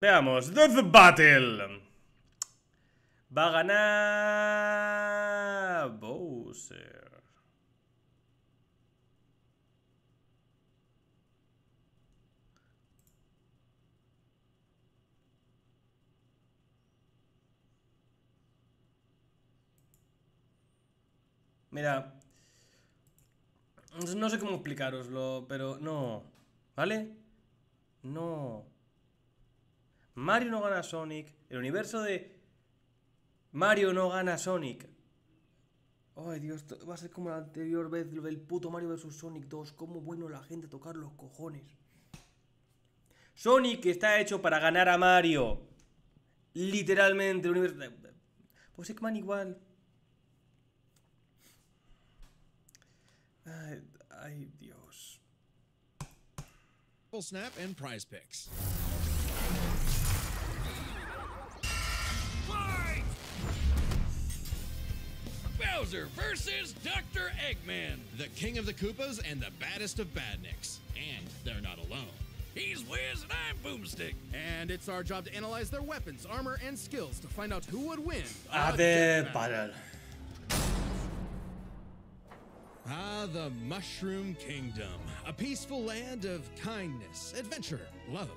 Veamos, Death Battle. Va a ganar Bowser. Mira, no sé cómo explicaroslo, pero no, ¿vale? No. Mario no gana a Sonic. El universo de Mario no gana a Sonic. Ay, Dios, va a ser como la anterior vez del puto Mario vs Sonic 2. Cómo bueno la gente tocar los cojones. Sonic está hecho para ganar a Mario. Literalmente, el universo de... Pues Eggman igual. Ay, Dios. Full Snap and Prize Picks. Fight! Bowser versus Dr. Eggman. The king of the Koopas and the baddest of badniks. And they're not alone. He's Wiz and I'm Boomstick. And it's our job to analyze their weapons, armor, and skills to find out who would win. Death Battle. Ah, the Mushroom Kingdom. A peaceful land of kindness, adventure, love.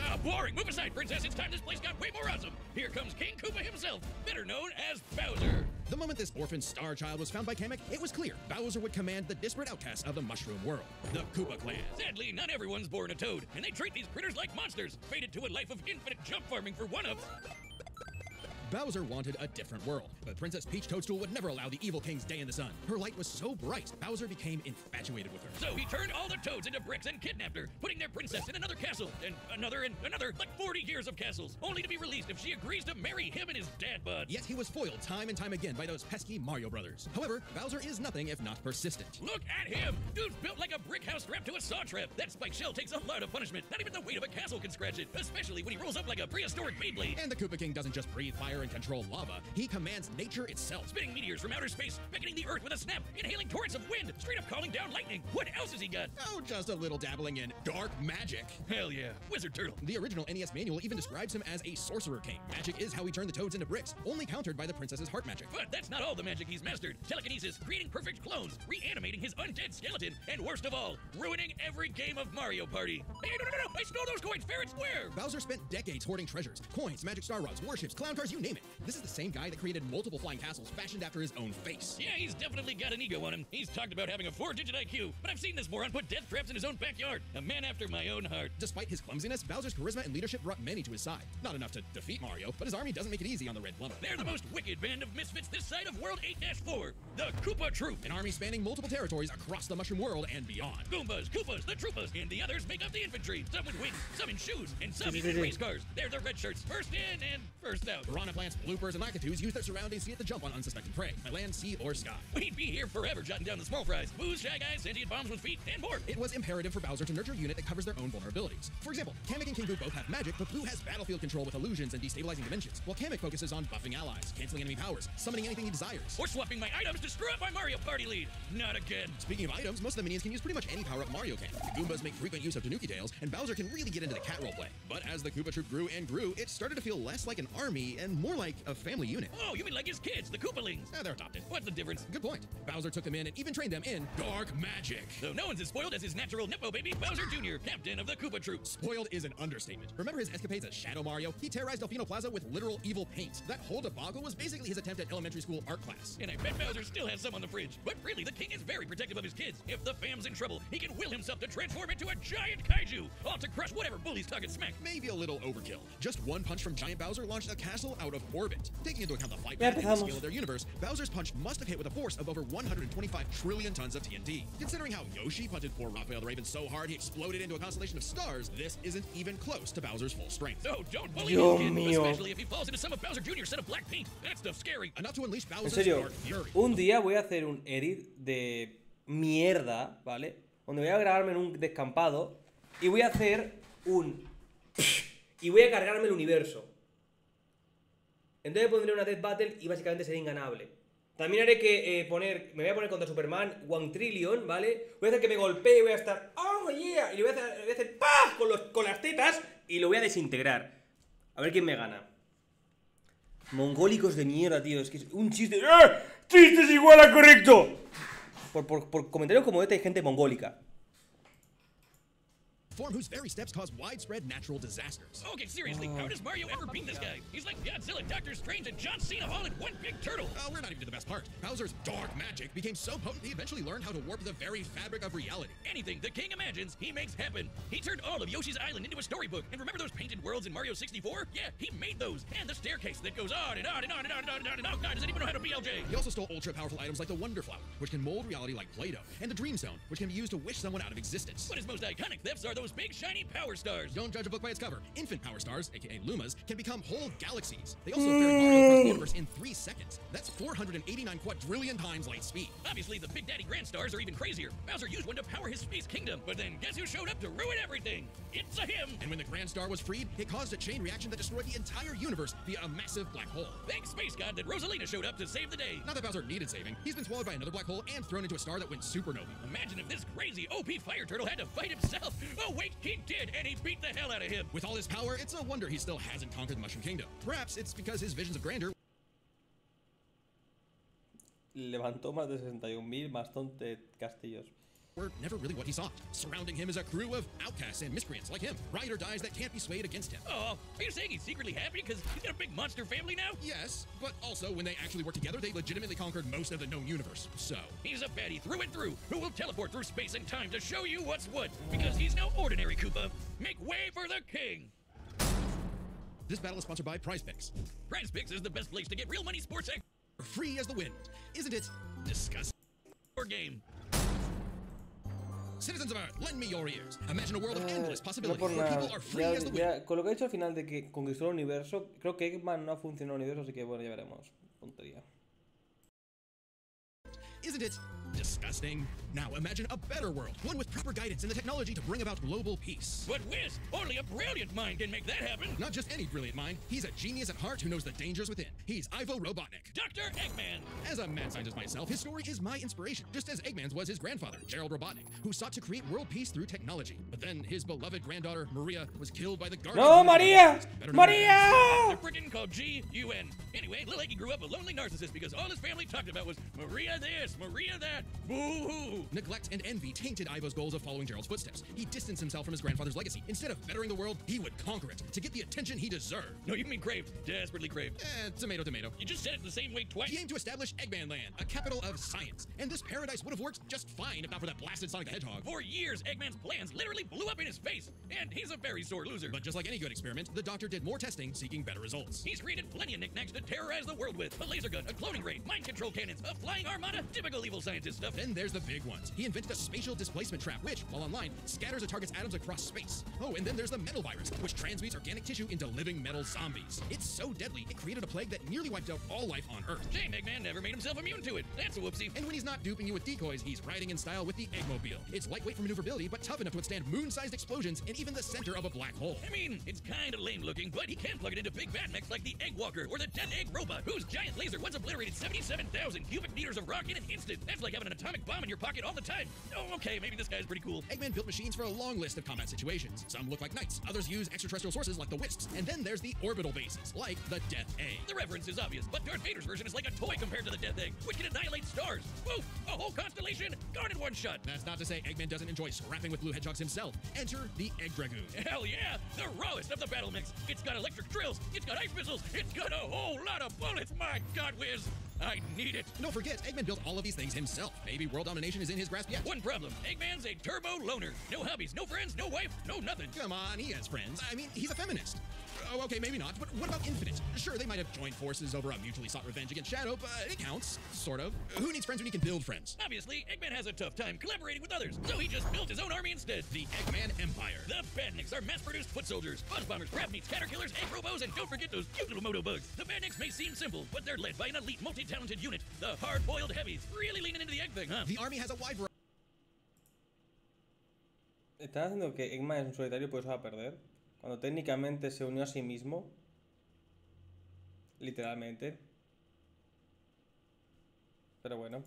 Ah, boring. Move aside, princess. It's time this place got way more awesome. Here comes King Koopa himself, better known as Bowser. The moment this orphan star child was found by Kamek, it was clear Bowser would command the disparate outcasts of the Mushroom world, the Koopa clan. Sadly, not everyone's born a toad, and they treat these critters like monsters, fated to a life of infinite jump farming for one-ups. Bowser wanted a different world, but Princess Peach Toadstool would never allow the evil king's day in the sun. Her light was so bright, Bowser became infatuated with her. So he turned all the toads into bricks and kidnapped her, putting their princess in another castle, and another, like 40 years of castles, only to be released if she agrees to marry him and his dad bod. Yet he was foiled time and time again by those pesky Mario brothers. However, Bowser is nothing if not persistent. Look at him! Dude's built like a brick house strapped to a saw trap. That spike shell takes a lot of punishment. Not even the weight of a castle can scratch it, especially when he rolls up like a prehistoric Beyblade. And the Koopa King doesn't just breathe fire and control lava, he commands nature itself. Spitting meteors from outer space, beckoning the earth with a snap, inhaling torrents of wind, straight up calling down lightning. What else has he got? Oh, just a little dabbling in dark magic. Hell yeah, Wizard Turtle. The original NES manual even describes him as a sorcerer king. Magic is how he turned the toads into bricks, only countered by the princess's heart magic. But that's not all the magic he's mastered. Telekinesis, creating perfect clones, reanimating his undead skeleton, and worst of all, ruining every game of Mario Party. Hey, no, I stole those coins fair and square! Bowser spent decades hoarding treasures, coins, magic star rods, warships, clown cars, you name it. This is the same guy that created multiple flying castles fashioned after his own face. Yeah, he's definitely got an ego on him. He's talked about having a 4-digit IQ, but I've seen this moron put death traps in his own backyard. A man after my own heart. Despite his clumsiness, Bowser's charisma and leadership brought many to his side. Not enough to defeat Mario, but his army doesn't make it easy on the Red Plumber. They're the most wicked band of misfits this side of World 8-4, the Koopa Troop. An army spanning multiple territories across the Mushroom world and beyond. Goombas, Koopas, the Troopas, and the others make up the infantry. Some with wings, some in shoes, and some in race cars. They're the red shirts, first in and first out. Piranha plants, bloopers, and lakitus use their surroundings to get the jump on unsuspecting prey, by land, sea, or sky. We'd be here forever jotting down the small fries. Booze, Shy Guys, sentient bombs with feet, and more. It was imperative for Bowser to nurture a unit that covers their own vulnerabilities. For example, Kamek and King Boo both have magic, but Blue has battlefield control with illusions and destabilizing dimensions, while Kamek focuses on buffing allies, canceling enemy powers, summoning anything he desires. Or swapping my items to screw up my Mario Party lead. Not again. Speaking of items, most of the minions can use pretty much any power-up Mario can. The Goombas make frequent use of Tanuki tails, and Bowser can really get into the cat roleplay. But as the Koopa Troop grew and grew, it started to feel less like an army and more like a family unit. Oh, you mean like his kids, the Koopalings? They're adopted. What's the difference? Good point. Bowser took them in and even trained them in dark magic. So no one's as spoiled as his natural Nepo baby, Bowser Jr., captain of the Koopa Troop. Spoiled is an understatement. Remember his escapades as Shadow Mario? He terrorized Delfino Plaza with literal evil paint. That whole debacle was basically his attempt at elementary school art class. And I bet Bowser still has some on the fridge. But really, the king is very protective of his kids. If the fam's in trouble, he can will himself to transform into a giant kaiju, all to crush whatever bully's talking smack. Maybe a little overkill. Just one punch from Giant Bowser launched a castle out of orbit. Taking into account the flight path and the scale of their universe, Bowser's punch must have hit with a force of over 125 trillion tons of TNT. Considering how Yoshi punted poor Raphael the Raven so hard he exploded into a constellation of stars, this isn't even close to Bowser's full strength. So don't bully this kid, especially if he falls into some of Bowser Jr.'s set of black paint. That stuff's scary. Enough to unleash En Bowser's serio, dark fury. un día voy a hacer un edit de mierda, ¿vale? Donde voy a grabarme en un descampado y voy a hacer un... y voy a cargarme el universo. Entonces pondré una Death Battle y básicamente será inganable. También haré que me voy a poner contra Superman 1 Trillion, ¿vale? Voy a hacer que me golpee y voy a estar... ¡Oh, yeah! Y le voy a hacer ¡pah! Con las tetas y lo voy a desintegrar. A ver quién me gana. Mongólicos de mierda, tío. Es que es un chiste. ¡Eh! ¡Chiste es igual a correcto! Por comentarios como este hay gente mongólica. Form whose very steps cause widespread natural disasters. Okay, seriously, how does Mario ever beat this guy? He's like Godzilla, Doctor Strange, and John Cena all in one big turtle. We're not even to the best part. Bowser's dark magic became so potent he eventually learned how to warp the very fabric of reality. Anything the king imagines, he makes happen. He turned all of Yoshi's Island into a storybook. And remember those painted worlds in Mario 64? Yeah, he made those. And the staircase that goes on and on and on and on and on and on and on. God, does anyone know how to BLJ? He also stole ultra-powerful items like the Wonder Flower, which can mold reality like Play-Doh, and the Dream Stone, which can be used to wish someone out of existence. But his most iconic thefts are those big shiny power stars. Don't judge a book by its cover. Infant power stars, aka Lumas, can become whole galaxies. They also ferry Mario across the universe in 3 seconds. That's 489 quadrillion times light speed. Obviously, the Big Daddy Grand Stars are even crazier. Bowser used one to power his space kingdom, but then guess who showed up to ruin everything? It's a him! And when the Grand Star was freed, it caused a chain reaction that destroyed the entire universe via a massive black hole. Thanks, Space God, that Rosalina showed up to save the day. Not that Bowser needed saving. He's been swallowed by another black hole and thrown into a star that went supernova. Imagine if this crazy OP Fire Turtle had to fight himself. Oh wait, he did, and he beat the hell out of him. With all his power, it's no wonder he still hasn't conquered the Mushroom Kingdom. Perhaps it's because his visions of grandeur Levantó más de 61.000 bastante castillos. were never really what he sought. Surrounding him is a crew of outcasts and miscreants like him, ride or dies that can't be swayed against him. Oh, are you saying he's secretly happy because he's got a big monster family now? Yes, but also when they actually work together, they legitimately conquered most of the known universe. So, He's a baddie through and through who will teleport through space and time to show you what's what. Because he's no ordinary Koopa. Make way for the king. this battle is sponsored by Prize Picks. Prize Picks is the best place to get real money sports Free as the wind. Isn't it disgusting? or game. Citizens of Earth, lend me your ears. Imagine a world of endless No possibilities por where nada. people are free as the wind. Ya, con lo que he dicho al final de que conquistó el universo, creo que Eggman no ha funcionado el universo, así que bueno, ya veremos. Tontería. Isn't it disgusting? Now imagine a better world, one with proper guidance and the technology to bring about global peace. But whiz, only a brilliant mind can make that happen. Not just any brilliant mind, he's a genius at heart who knows the dangers within. He's Ivo Robotnik. Dr. Eggman. As a mad scientist myself, his story is my inspiration, just as Eggman's was his grandfather, Gerald Robotnik, who sought to create world peace through technology. But then his beloved granddaughter, Maria, was killed by the Guardian. ¡No, María! They're ¡María! freaking called G-U-N. Anyway, Lil Eggy grew up a lonely narcissist because all his family talked about was Maria this, Maria that. Boo-hoo. Neglect and envy tainted Ivo's goals of following Gerald's footsteps. He distanced himself from his grandfather's legacy. Instead of bettering the world, he would conquer it to get the attention he deserved. No, you mean craved. Desperately craved. Tomato, tomato. You just said it the same way twice. He aimed to establish Eggman Land, a capital of science. And this paradise would have worked just fine if not for that blasted Sonic the Hedgehog. For years, Eggman's plans literally blew up in his face. And he's a very sore loser. But just like any good experiment, the doctor did more testing, seeking better results. He's created plenty of knickknacks to terrorize the world with. A laser gun, a cloning ray, mind control cannons, a flying armada, typical evil scientist stuff. Then there's the big ones. He invented a spatial displacement trap, which, while online, scatters a target's atoms across space. Oh, and then there's the metal virus, which transmutes organic tissue into living metal zombies. It's so deadly, it created a plague that nearly wiped out all life on Earth. Shame Eggman never made himself immune to it. That's a whoopsie. And when he's not duping you with decoys, he's riding in style with the Eggmobile. It's lightweight for maneuverability, but tough enough to withstand moon-sized explosions in even the center of a black hole. I mean, it's kind of lame looking, but he can plug it into big bad mechs like the Egg Walker or the Death Egg Robot, whose giant laser once obliterated 77,000 cubic meters of rock in an instant. That's like having an atomic bomb in your pocket all the time. Oh, okay, maybe this guy's pretty cool. Eggman built machines for a long list of combat situations. Some look like knights, others use extraterrestrial sources like the Wisps, and then there's the orbital bases, like the Death Egg. The reference is obvious, but Darth Vader's version is like a toy compared to the Death Egg, which can annihilate stars. Whoa, a whole constellation gone in one shot. That's not to say Eggman doesn't enjoy scrapping with blue hedgehogs himself. Enter the Egg Dragoon. Hell yeah, the rawest of the battle mechs. It's got electric drills, it's got ice missiles, it's got a whole lot of bullets. My God, Wiz, I need it. Don't forget, Eggman built all of these things himself. Maybe world domination is in his grasp yet. One problem, Eggman's a turbo loner. No hobbies, no friends, no wife, no nothing. Come on, he has friends. I mean, he's a feminist. Oh, okay, maybe not, but what about Infinite? Sure, they might have joined forces over a mutually sought revenge against Shadow, but it counts, sort of. Who needs friends when you can build friends? Obviously, Eggman has a tough time collaborating with others, so he just built his own army instead. The Eggman Empire. The Badniks are mass-produced foot soldiers, buzz bombers, crab meats, caterpillars, egg robos, and don't forget those cute little moto bugs. The Badniks may seem simple, but they're led by an elite, multi-talented unit. The hard-boiled heavies, really leaning into the egg thing, huh? The army has a wide variety. ¿Estás haciendo que Eggman es un solitario y por eso va a perder? Cuando técnicamente se unió a sí mismo. Literalmente. Pero bueno.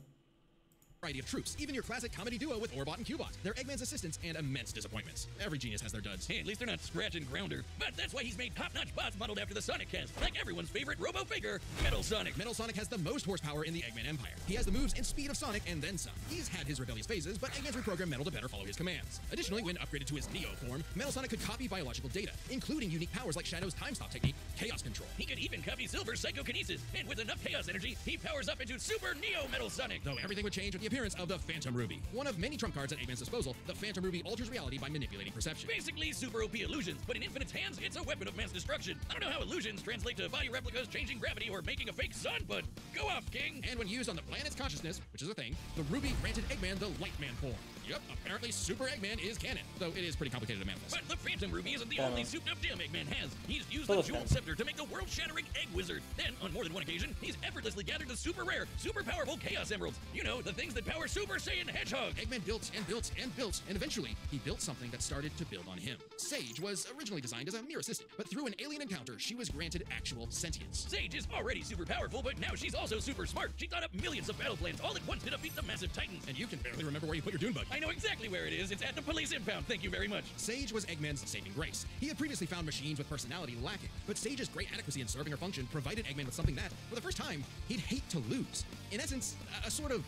variety of troops, even your classic comedy duo with Orbot and Cubot. They're Eggman's assistants and immense disappointments. Every genius has their duds. Hey, at least they're not Scratch and Grounder. But that's why he's made top-notch bots modeled after the Sonic cast, like everyone's favorite robo-faker, Metal Sonic. Metal Sonic has the most horsepower in the Eggman Empire. He has the moves and speed of Sonic and then some. He's had his rebellious phases, but Eggman's reprogrammed Metal to better follow his commands. Additionally, when upgraded to his Neo form, Metal Sonic could copy biological data, including unique powers like Shadow's time stop technique, Chaos Control. He could even copy Silver's Psychokinesis, and with enough Chaos energy, he powers up into Super Neo Metal Sonic. Though everything would change with the appearance of the Phantom Ruby. One of many trump cards at Eggman's disposal, the Phantom Ruby alters reality by manipulating perception. Basically super OP illusions, but in Infinite's hands, it's a weapon of mass destruction. I don't know how illusions translate to body replicas, changing gravity, or making a fake sun, but go off, King! And when used on the planet's consciousness, which is a thing, the Ruby granted Eggman the Lightman form. Yep, apparently Super Eggman is canon, though it is pretty complicated to manifest. But the Phantom Ruby isn't the only souped-up gem Eggman has. He's used Todo the Jeweled Scepter to make the world-shattering Egg Wizard. Then, on more than one occasion, he's effortlessly gathered the super rare, super powerful Chaos Emeralds. You know, the things that power Super Saiyan Hedgehog. Eggman built and built and built, and eventually, he built something that started to build on him. Sage was originally designed as a mere assistant, but through an alien encounter, she was granted actual sentience. Sage is already super powerful, but now she's also super smart. She thought up millions of battle plans all at once to defeat the massive Titans. And you can barely remember where you put your Dune Bug. I know exactly where it is. It's at the police impound. Thank you very much. Sage was Eggman's saving grace. He had previously found machines with personality lacking, but Sage's great adequacy in serving her function provided Eggman with something that, for the first time, he'd hate to lose. In essence, a sort of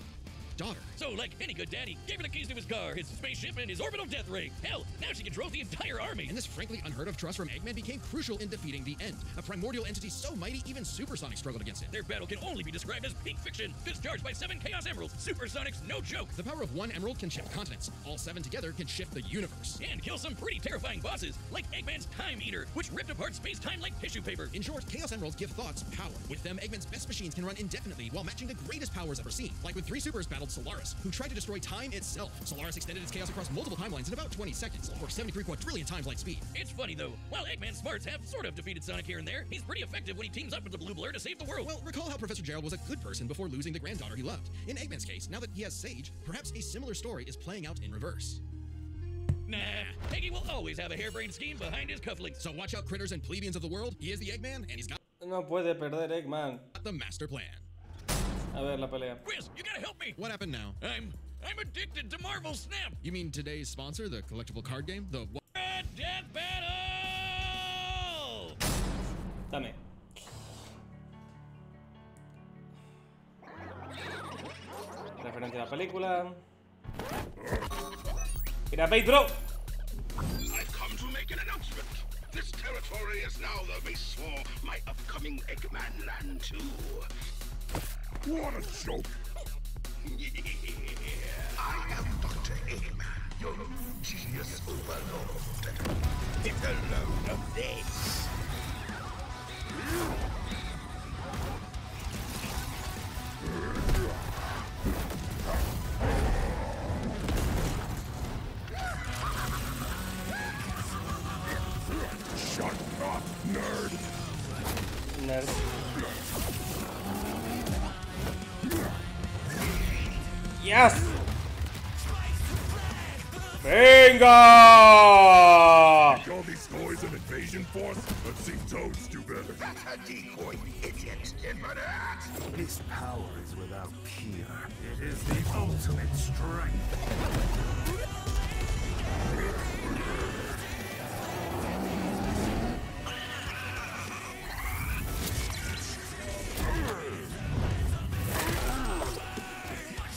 daughter. So, like any good daddy, gave her the keys to his car, his spaceship, and his orbital death ray. Hell, now she controls the entire army. And this frankly unheard of trust from Eggman became crucial in defeating the End, a primordial entity so mighty even Supersonic struggled against it. Their battle can only be described as peak fiction, discharged by 7 Chaos Emeralds. Supersonic's no joke. The power of one emerald can shift continents. All 7 together can shift the universe. And kill some pretty terrifying bosses, like Eggman's Time Eater, which ripped apart space-time like tissue paper. In short, Chaos Emeralds give thoughts power. With them, Eggman's best machines can run indefinitely while matching the greatest powers ever seen. Like when 3 supers battled Solaris, who tried to destroy time itself. Solaris extended its chaos across multiple timelines in about 20 seconds, or 73 quadrillion times light speed. It's funny though, while Eggman's smarts have sort of defeated Sonic here and there, he's pretty effective when he teams up with the Blue Blur to save the world. Well, recall how Professor Gerald was a good person before losing the granddaughter he loved. In Eggman's case, now that he has Sage, perhaps a similar story is playing out in reverse. Nah, Eggy will always have a harebrained scheme behind his cufflinks. So watch out, critters and plebeians of the world. He is the Eggman, and he's got No puede perder Eggman. the master plan. A ver la pelea. Whiz, you gotta help me. What happened now? I'm addicted to Marvel Snap. You mean today's sponsor, the collectible card game? The what? Death Battle! Dame. Referencia a la película. Mira, Pate, bro. I've come to make an announcement. This territory is now the base for my upcoming Eggman Land 2. What a joke! I am Dr. Eggman, your genius overlord. Get a load of this. Shut up, nerd. Nerd. Yes. Venga! Call these toys an invasion force? Let's see Toads do better. That's a decoy, idiot. This power is without peer. It is the ultimate strength.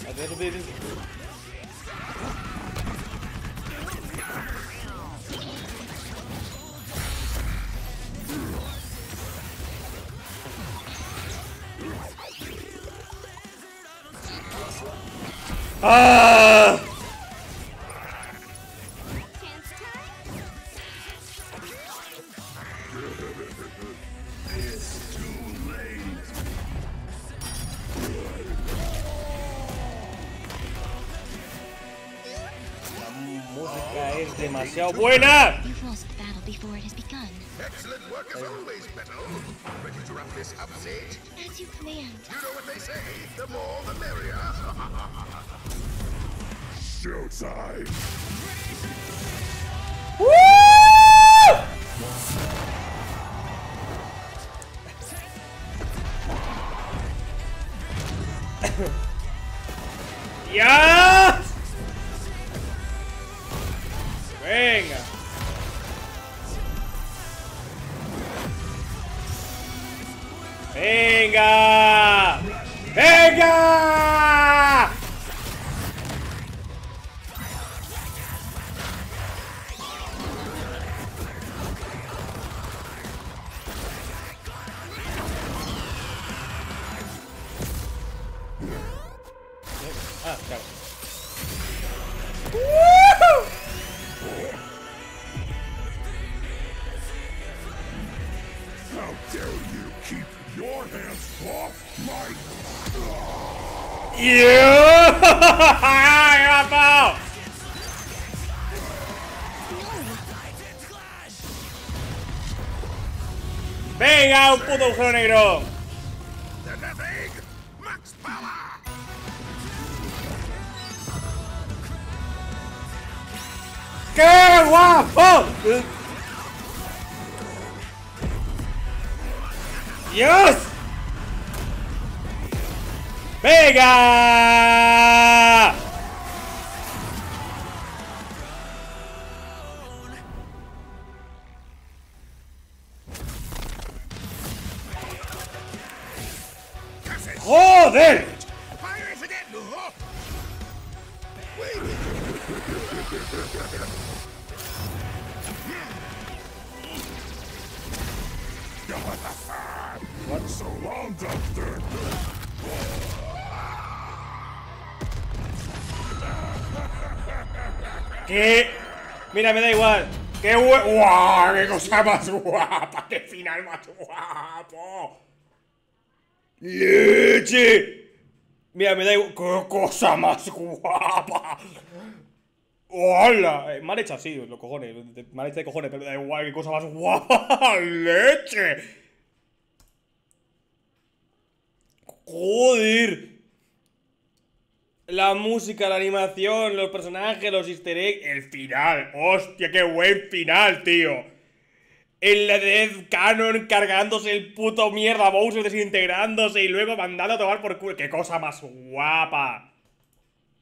A little bit. Ah! It's too late. La música es demasiado buena. You've lost the battle before it has begun. Excellent work as always, Metal. Ready to wrap this up, Sage? As you planned. You know what they say, the more the merrier. Showtime. ¡Ya! Venga. Venga. Venga. Ah, claro. How dare you keep your hands off my... ¡Yeah! ¡Qué guapo! ¡Venga, un puto agujero negro! The Death Egg! Max power! ¡Qué guapo! ¡Dios! ¡Venga! ¡Joder! Fire it again! What? So long, Doctor. ¿Qué? Mira, me da igual. ¡Qué ¡guau! ¡Qué cosa más guapa! ¡Qué final más guapo! ¡Leche! Mira, me da igual. ¡Qué cosa más guapa! ¡Hola! Mal hecha, sí, los cojones. Mal hecha de cojones, pero da igual. ¡Qué cosa más guapa! ¡Leche! ¡Joder! La música, la animación, los personajes, los easter eggs, el final. ¡Hostia, qué buen final, tío! El Death Canon cargándose el puto mierda Bowser, desintegrándose y luego mandando a tomar por culo. ¡Qué cosa más guapa!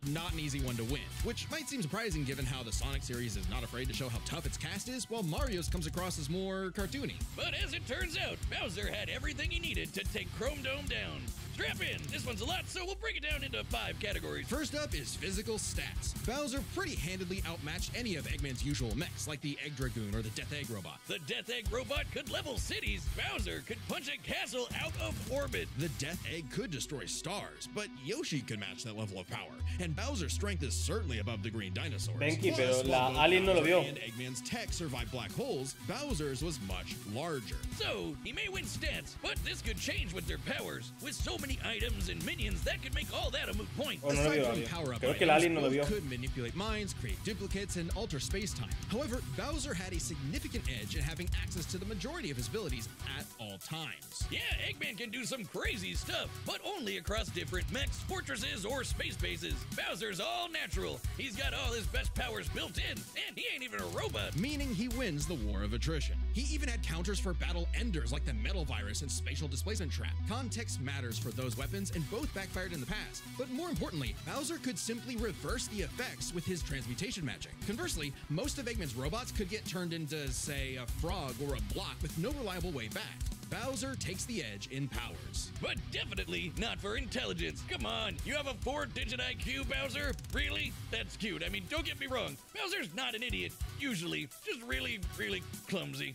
Not an easy one to win, which might seem surprising given how the Sonic series is not afraid to show how tough its cast is, while Mario's comes across as more cartoony. But as it turns out, Bowser had everything he needed to take Chrome Dome down. Strap in, this one's a lot, so we'll break it down into 5 categories. First up is physical stats. Bowser pretty handedly outmatched any of Eggman's usual mechs, like the Egg Dragoon or the Death Egg Robot. The Death Egg Robot could level cities. Bowser could punch a castle out of orbit. The Death Egg could destroy stars, but Yoshi could match that level of power, and Bowser's strength is certainly above the green dinosaurs. Benki, Plus, pero while la both Alien no lo Bowser vio. and Eggman's tech survived black holes, Bowser's was much larger. So, he may win stats, but this could change with their powers. With so many items and minions, that could make all that a moot point. Oh, no lo Aside vio, from Alien. power-up Creo que el items, Alien no lo both vio. could manipulate minds, create duplicates, and alter space-time. However, Bowser had a significant edge in having access to the majority of his abilities at all times. Yeah, Eggman can do some crazy stuff, but only across different mechs, fortresses, or space bases. Bowser's all natural. He's got all his best powers built in, and he ain't even a robot. Meaning he wins the war of attrition. He even had counters for battle enders like the Metal Virus and Spatial Displacement Trap. Context matters for those weapons, and both backfired in the past. But more importantly, Bowser could simply reverse the effects with his transmutation magic. Conversely, most of Eggman's robots could get turned into, say, a frog or a block with no reliable way back. Bowser takes the edge in powers. But definitely not for intelligence. Come on, you have a 4-digit IQ, Bowser? Really? That's cute. I mean, don't get me wrong. Bowser's not an idiot, usually. Just really, really clumsy.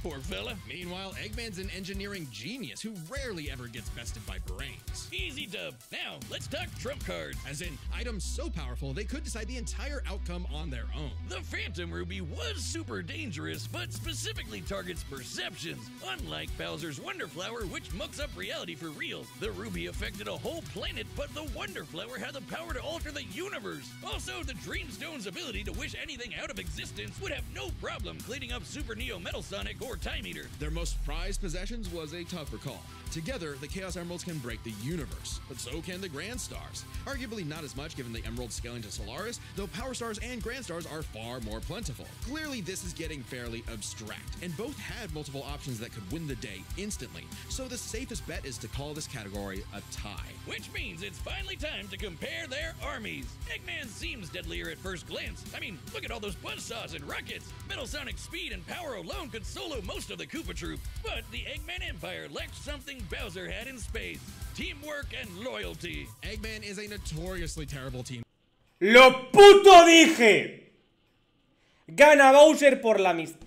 Poor fella. Meanwhile, Eggman's an engineering genius who rarely ever gets bested by brains. Easy dub. Now, let's talk trump cards. As in, items so powerful they could decide the entire outcome on their own. The Phantom Ruby was super dangerous, but specifically targets perceptions, unlike Bowser's Wonder Flower, which mucks up reality for real. The Ruby affected a whole planet, but the Wonder Flower had the power to alter the universe. Also, the Dreamstone's ability to wish anything out of existence would have no problem cleaning up Super Neo Metal Sonic or or Time Eater. Their most prized possessions was a tougher call. Together, the Chaos Emeralds can break the universe, but so can the Grand Stars. Arguably not as much given the Emeralds scaling to Solaris, though Power Stars and Grand Stars are far more plentiful. Clearly, this is getting fairly abstract, and both had multiple options that could win the day instantly, so the safest bet is to call this category a tie. Which means it's finally time to compare their armies. Eggman seems deadlier at first glance. I mean, look at all those buzzsaws and rockets. Metal Sonic's speed and power alone could solo most of the Koopa Troop, but the Eggman Empire lacked something Bowser had in spades: teamwork and loyalty. Eggman is a notoriously terrible team. ¡Lo puto dije! Gana Bowser por la amistad.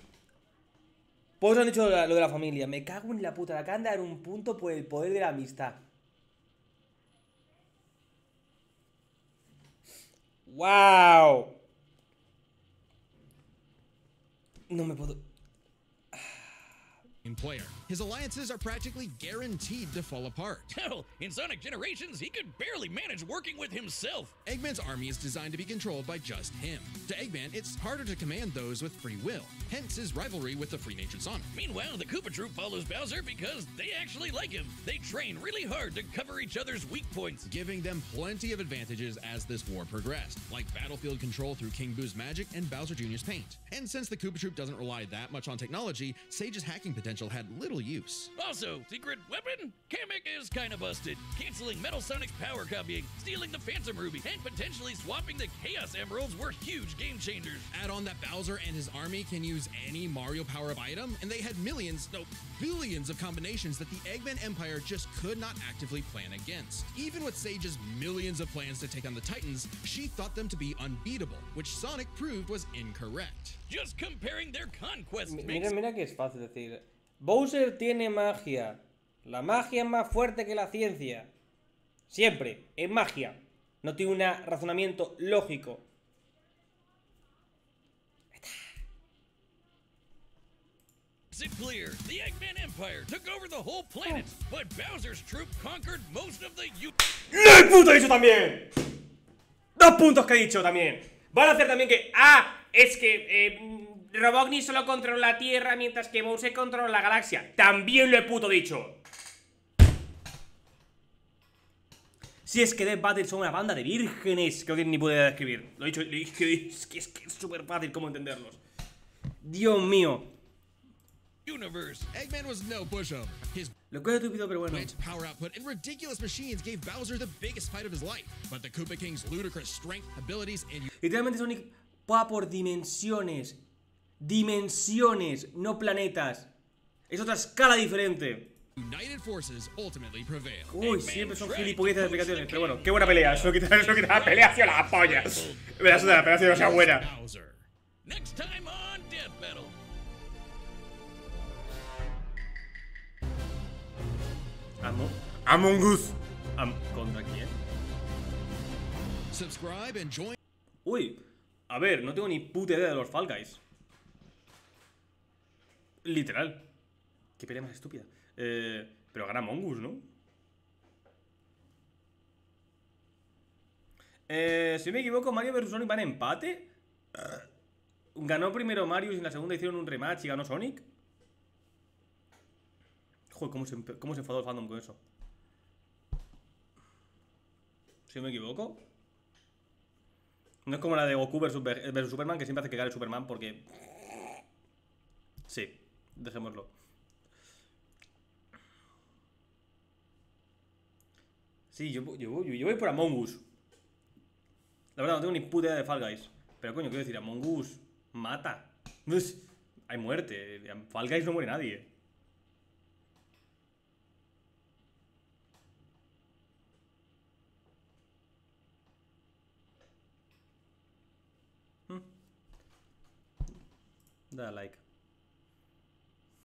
Pues han dicho lo de la familia. Me cago en la puta. Le acaban de dar un punto por el poder de la amistad. ¡Wow! No me puedo... Player. His alliances are practically guaranteed to fall apart. Hell, in Sonic Generations, he could barely manage working with himself. Eggman's army is designed to be controlled by just him. To Eggman, it's harder to command those with free will, hence his rivalry with the free-natured Sonic. Meanwhile, the Koopa Troop follows Bowser because they actually like him. They train really hard to cover each other's weak points, giving them plenty of advantages as this war progressed, like battlefield control through King Boo's magic and Bowser Jr.'s paint. And since the Koopa Troop doesn't rely that much on technology, Sage's hacking potential had little use. Also, secret weapon? Kamek is kinda busted, canceling Metal Sonic's power copying, stealing the Phantom Ruby, and potentially swapping the Chaos Emeralds were huge game changers. Add on that Bowser and his army can use any Mario power-up item, and they had millions, no, billions of combinations that the Eggman Empire just could not actively plan against. Even with Sage's millions of plans to take on the Titans, she thought them to be unbeatable, which Sonic proved was incorrect. Just comparing their conquest Mira que es fácil decir. Bowser tiene magia. La magia es más fuerte que la ciencia. Siempre, es magia. No tiene un razonamiento lógico. It clear. The Eggman Empire took over the whole planet, but Bowser's troop conquered most of the ¡No, puto, he dicho también! 2 puntos que he dicho también. Van a hacer también que... es que... Robotnik solo controla la Tierra mientras que Bowser controla la galaxia. También lo he puto dicho. Si es que Death Battle son una banda de vírgenes que no tienen ni puta idea de escribir. Lo he dicho, es que es súper fácil cómo entenderlos. Dios mío. Universe. Eggman was no pushover. His Lo que es estúpido, pero bueno. power output and ridiculous machines gave Bowser the biggest fight of his life. But the Koopa King's ludicrous strength, abilities, and Literalmente Sonic va por dimensiones. Dimensiones, no planetas. Es otra escala diferente. united forces ultimately prevail. Uy, siempre son gilipolleces de explicaciones. Pero bueno, qué buena pelea. Eso quita la pelea hacia la polla. Me la suda la pelea hacia no sea buena. Bowser. Next time on Death Battle. Among Us. ¿Contra quién? Subscribe and join. Uy, a ver, no tengo ni puta idea de los Fall Guys. Literal. Qué pelea más estúpida. Pero gana Among Us, ¿no? Si me equivoco, Mario vs Sonic van en empate. Ganó primero Mario y en la segunda hicieron un rematch y ganó Sonic. Joder, cómo se enfadó el fandom con eso. Si me equivoco. No es como la de Goku versus Superman, que siempre hace que gane Superman porque... Sí, dejémoslo. Sí, yo voy por Among Us. La verdad, no tengo ni puta idea de Fall Guys. Pero coño, quiero decir, Among Us mata. Hay muerte. En Fall Guys no muere nadie. Da like.